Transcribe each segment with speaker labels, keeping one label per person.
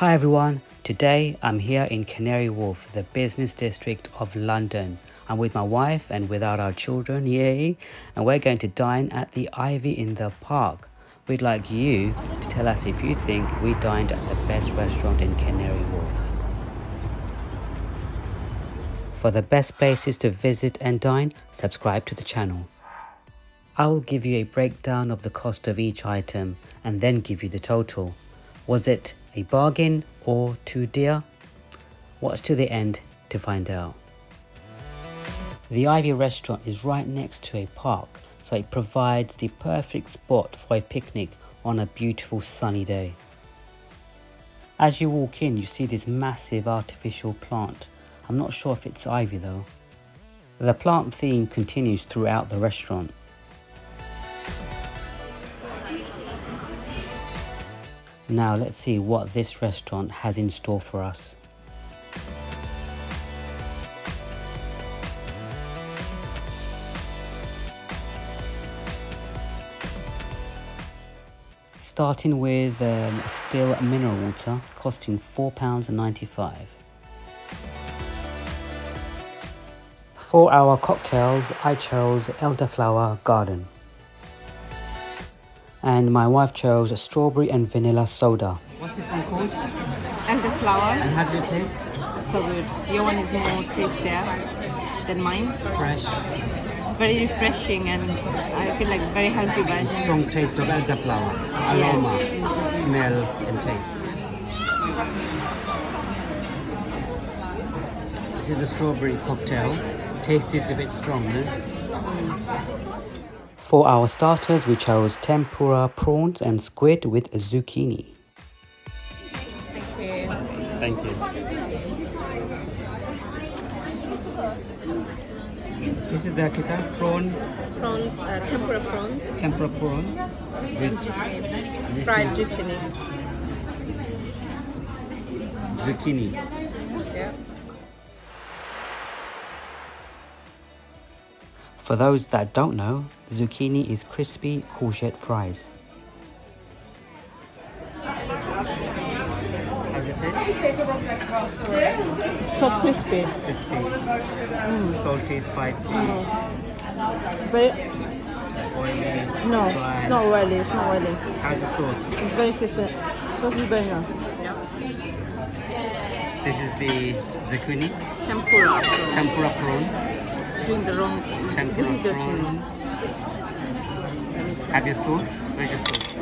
Speaker 1: Hi everyone, today I'm here in Canary Wharf, the business district of London. I'm with my wife and without our children, yay, and we're going to dine at the Ivy in the park. We'd like you to tell us if you think we dined at the best restaurant in Canary Wharf. For the best places to visit and dine, subscribe to the channel. I will give you a breakdown of the cost of each item and then give you the total. Was it a bargain or too dear? Watch to the end to find out. The Ivy restaurant is right next to a park, so it provides the perfect spot for a picnic on a beautiful sunny day. As you walk in, you see this massive artificial plant. I'm not sure if it's ivy though. The plant theme continues throughout the restaurant. Now let's see what this restaurant has in store for us. Starting with still mineral water costing £4.95. For our cocktails, I chose elderflower garden. And my wife chose a strawberry and vanilla soda. What's this one called?
Speaker 2: Elderflower.
Speaker 1: And how did it taste?
Speaker 2: So good. Your one is more tastier than mine.
Speaker 1: Fresh.
Speaker 2: It's very refreshing and I feel like very healthy guys.
Speaker 1: Strong taste of elderflower. Aroma, smell and taste. This is the strawberry cocktail. Tasted a bit strong, eh? For our starters, we chose tempura prawns and squid with zucchini.
Speaker 2: Thank you.
Speaker 1: Thank you. This is the kita
Speaker 2: Prawns, tempura prawns.
Speaker 1: tempura prawns
Speaker 2: And zucchini. Fried zucchini.
Speaker 1: zucchini.
Speaker 2: Yeah.
Speaker 1: For those that don't know, zucchini is crispy courgette fries. How's it taste?
Speaker 2: So crispy.
Speaker 1: Crispy, salty, spicy,
Speaker 2: Very
Speaker 1: oily,
Speaker 2: no,
Speaker 1: dry.
Speaker 2: it's not oily, it's not oily.
Speaker 1: How's the sauce?
Speaker 2: It's very crispy. Sauce is very nice.
Speaker 1: This is the zucchini,
Speaker 2: Tempura.
Speaker 1: tempura prawn.
Speaker 2: Doing the wrong.
Speaker 1: Tempura
Speaker 2: This is the
Speaker 1: prawn.
Speaker 2: chili.
Speaker 1: Have your sauce? Where's your sauce?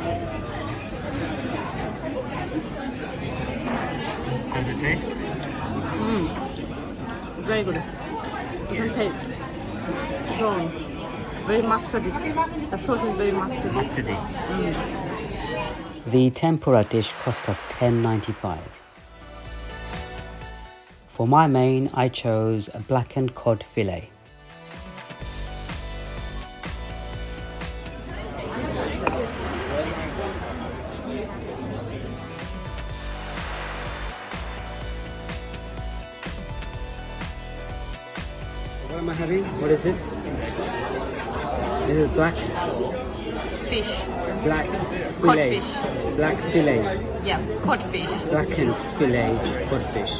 Speaker 1: How's it taste?
Speaker 2: Very good. Doesn't taste strong. Very mustardy. The sauce is very mustardy.
Speaker 1: Mustardy. The tempura dish cost us £10.95. For my main, I chose a blackened cod fillet. What am I having? What is this? This is black
Speaker 2: Fish.
Speaker 1: fillet.
Speaker 2: Codfish.
Speaker 1: Black fillet.
Speaker 2: Yeah, codfish.
Speaker 1: Blackened fillet codfish.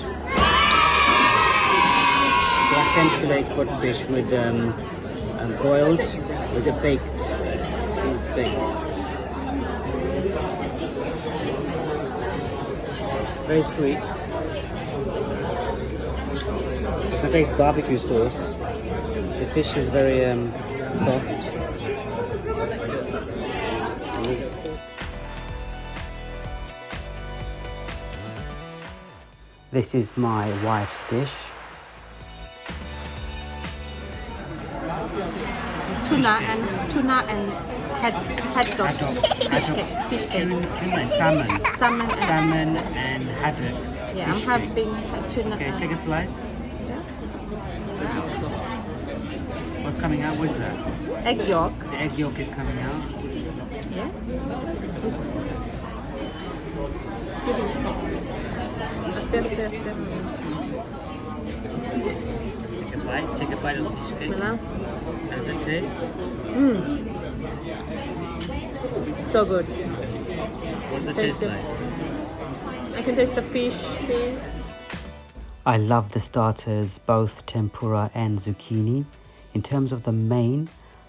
Speaker 1: Blackened fillet codfish with boiled. Was it baked? It was baked. Very sweet. I taste barbecue sauce. The fish is very soft. This is my wife's dish.
Speaker 2: Tuna and haddock. Fish cake.
Speaker 1: Tuna, salmon.
Speaker 2: Salmon and
Speaker 1: Salmon and haddock.
Speaker 2: yeah, I'm
Speaker 1: fish
Speaker 2: having
Speaker 1: cake.
Speaker 2: tuna.
Speaker 1: Okay, take a slice. What's coming out? What is that?
Speaker 2: Egg yolk.
Speaker 1: The egg yolk is coming out.
Speaker 2: Yeah. Test.
Speaker 1: Take a bite of the fish cake.
Speaker 2: Bismillah.
Speaker 1: How does it taste?
Speaker 2: So good.
Speaker 1: What does it taste like?
Speaker 2: I can taste the fish, please.
Speaker 1: I love the starters, both tempura and zucchini. In terms of the main,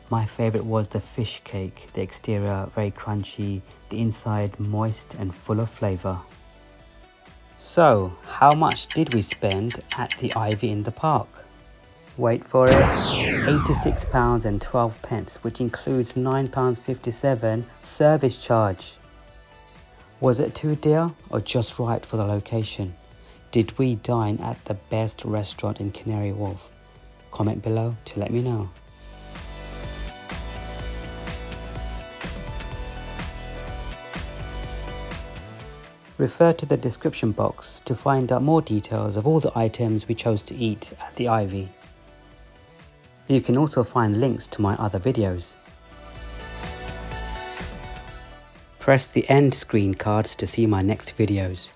Speaker 1: my favorite was the fish cake. The exterior very crunchy, the inside moist and full of flavor. So, how much did we spend at the Ivy in the park? Wait for it, £86 and 12 pence, which includes £9.57 service charge. Was it too dear or just right for the location? Did we dine at the best restaurant in Canary Wharf? Comment below to let me know. Refer to the description box to find out more details of all the items we chose to eat at the Ivy. You can also find links to my other videos. Press the end screen cards to see my next videos.